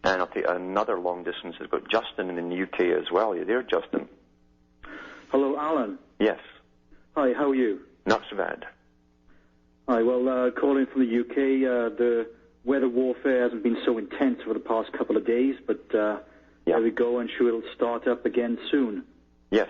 And I'll take another long distance. I've got Justin in the UK as well. Are you there, Justin? Hello, Alan. Yes. Hi, how are you? Not so bad. Hi, well, calling from the UK, the weather warfare hasn't been so intense for the past couple of days, but there we go, I'm sure it'll start up again soon. Yes.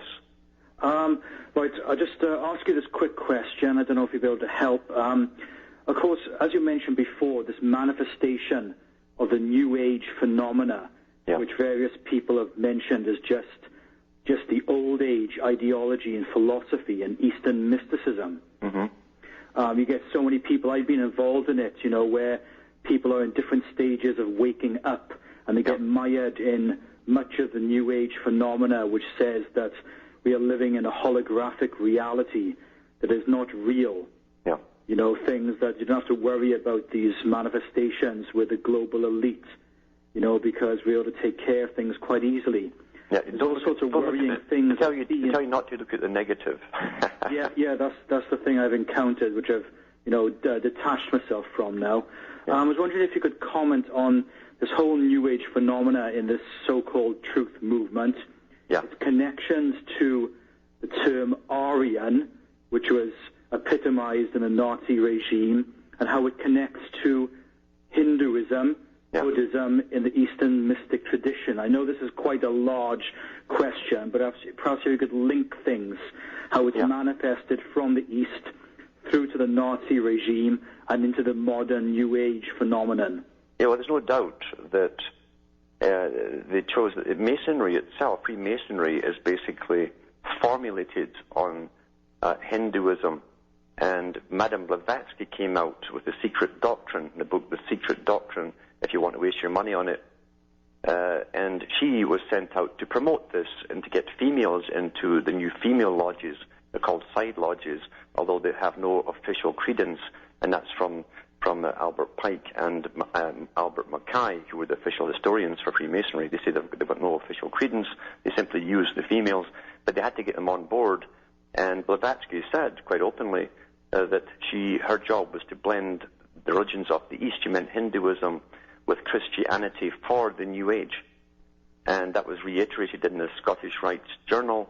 Right, I'll just ask you this quick question. I don't know if you'll be able to help. Of course, as you mentioned before, this manifestation of the New Age phenomena, which various people have mentioned as just the old age ideology and philosophy and Eastern mysticism. Mm-hmm. You get so many people, I've been involved in it, where people are in different stages of waking up, and they get mired in much of the New Age phenomena, which says that we are living in a holographic reality that is not real. Yeah. Things that you don't have to worry about these manifestations with the global elite, because we're able to take care of things quite easily. Yeah, there's all sorts of worrying things. Tell you not to look at the negative. yeah, that's the thing I've encountered, which I've detached myself from now. Yeah. I was wondering if you could comment on this whole New Age phenomena in this so-called truth movement. Yeah. Its connections to the term Aryan, which was epitomized in the Nazi regime, and how it connects to Hinduism, Buddhism in the Eastern mystic tradition. I know this is quite a large question, but perhaps you could link things, how it's manifested from the East through to the Nazi regime and into the modern New Age phenomenon. Yeah, well, there's no doubt that they chose that Masonry itself, Freemasonry, is basically formulated on Hinduism. And Madame Blavatsky came out with The Secret Doctrine, the book The Secret Doctrine, if you want to waste your money on it. And she was sent out to promote this and to get females into the new female lodges. They're called side lodges, although they have no official credence, and that's from Albert Pike and Albert Mackay, who were the official historians for Freemasonry. They say they've got no official credence. They simply use the females, but they had to get them on board. And Blavatsky said quite openly that her job was to blend the religions of the East. She meant Hinduism with Christianity for the New Age. And that was reiterated in the Scottish Rites Journal,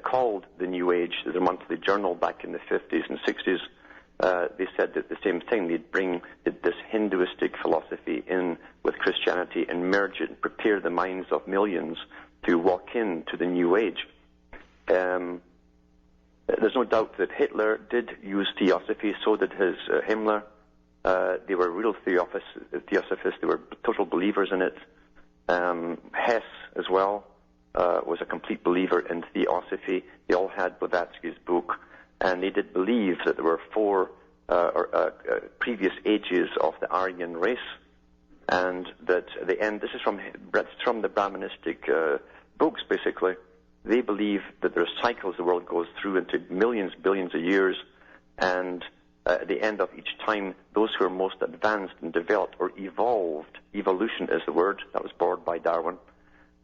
called The New Age, their monthly journal back in the 50s and 60s. They said that the same thing. They'd bring this Hinduistic philosophy in with Christianity and merge it and prepare the minds of millions to walk into the New Age. There's no doubt that Hitler did use theosophy, so did his Himmler. They were real theosophists. They were total believers in it. Hess, as well, was a complete believer in theosophy. They all had Blavatsky's book, and they did believe that there were four previous ages of the Aryan race, and that at the end, this is from the Brahmanistic books, basically. They believe that there are cycles the world goes through into millions, billions of years, and at the end of each time, those who are most advanced and developed or evolved, evolution is the word, that was borrowed by Darwin,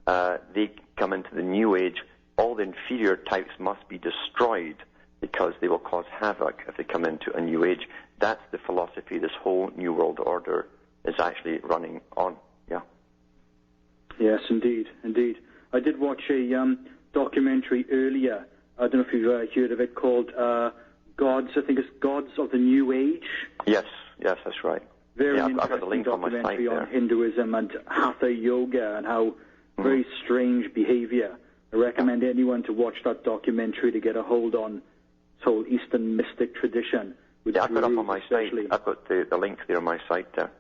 they come into the New Age. All the inferior types must be destroyed because they will cause havoc if they come into a New Age. That's the philosophy this whole New World Order is actually running on. Yeah. Yes, indeed, indeed. I did watch a documentary earlier. I don't know if you've heard of it, called Gods. I think it's Gods of the New Age. Yes, that's right. Very I've interesting got the link on my site documentary there. on Hinduism and Hatha Yoga and how very strange behavior. I recommend anyone to watch that documentary to get a hold on this whole Eastern mystic tradition. Yeah, I've got it up on my site. I've got the link there on my site there.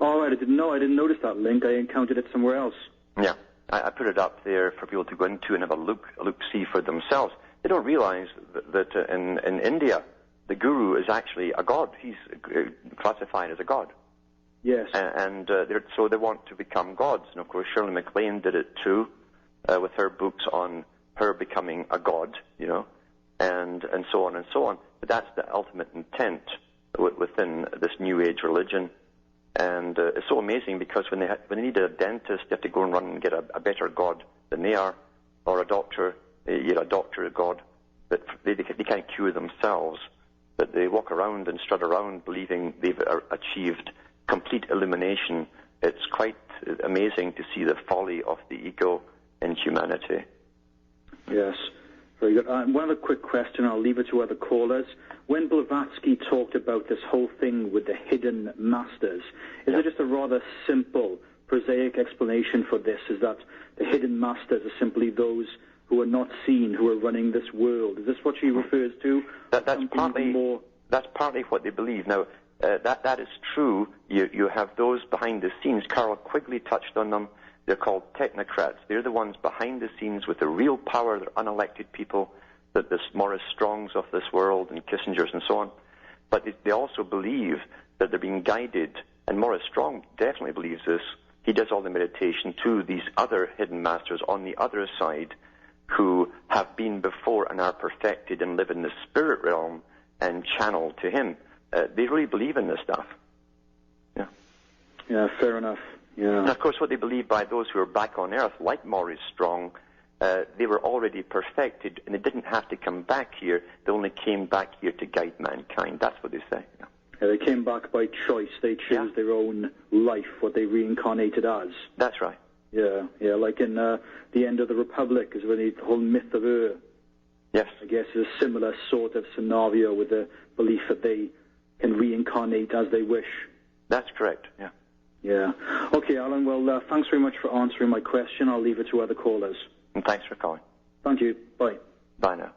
All right, I didn't notice that link. I encountered it somewhere else. Yeah, I put it up there for people to go into and have a look-see for themselves. They don't realize that in India, the guru is actually a god. He's classified as a god. Yes. And so they want to become gods. And, of course, Shirley MacLaine did it, too, with her books on her becoming a god, and so on and so on. But that's the ultimate intent within this New Age religion. And it's so amazing because when they need a dentist, they have to go and run and get a better god than they are, or a doctor. You're a doctor, a god, but they can't cure themselves. But they walk around and strut around believing they've achieved complete illumination. It's quite amazing to see the folly of the ego in humanity. Yes, very good. One other quick question, I'll leave it to other callers. When Blavatsky talked about this whole thing with the hidden masters, is there just a rather simple, prosaic explanation for this? Is that the hidden masters are simply those who are not seen, who are running this world? Is this what she refers to? That's partly what they believe. Now, that is true. You have those behind the scenes. Carl Quigley touched on them. They're called technocrats. They're the ones behind the scenes with the real power. They're unelected people, that the Maurice Strongs of this world and Kissingers and so on. But they also believe that they're being guided, and Maurice Strong definitely believes this. He does all the meditation to these other hidden masters on the other side who have been before and are perfected and live in the spirit realm and channel to him. They really believe in this stuff. Yeah. Yeah, fair enough. Yeah. And of course, what they believe by those who are back on Earth, like Maurice Strong, they were already perfected, and they didn't have to come back here. They only came back here to guide mankind. That's what they say. Yeah. Yeah, they came back by choice. They chose their own life, what they reincarnated as. That's right. Yeah, like in The End of the Republic, is when the whole myth of Ur. Yes. I guess is a similar sort of scenario with the belief that they can reincarnate as they wish. That's correct, yeah. Yeah. Okay, Alan, well, thanks very much for answering my question. I'll leave it to other callers. And thanks for calling. Thank you. Bye. Bye now.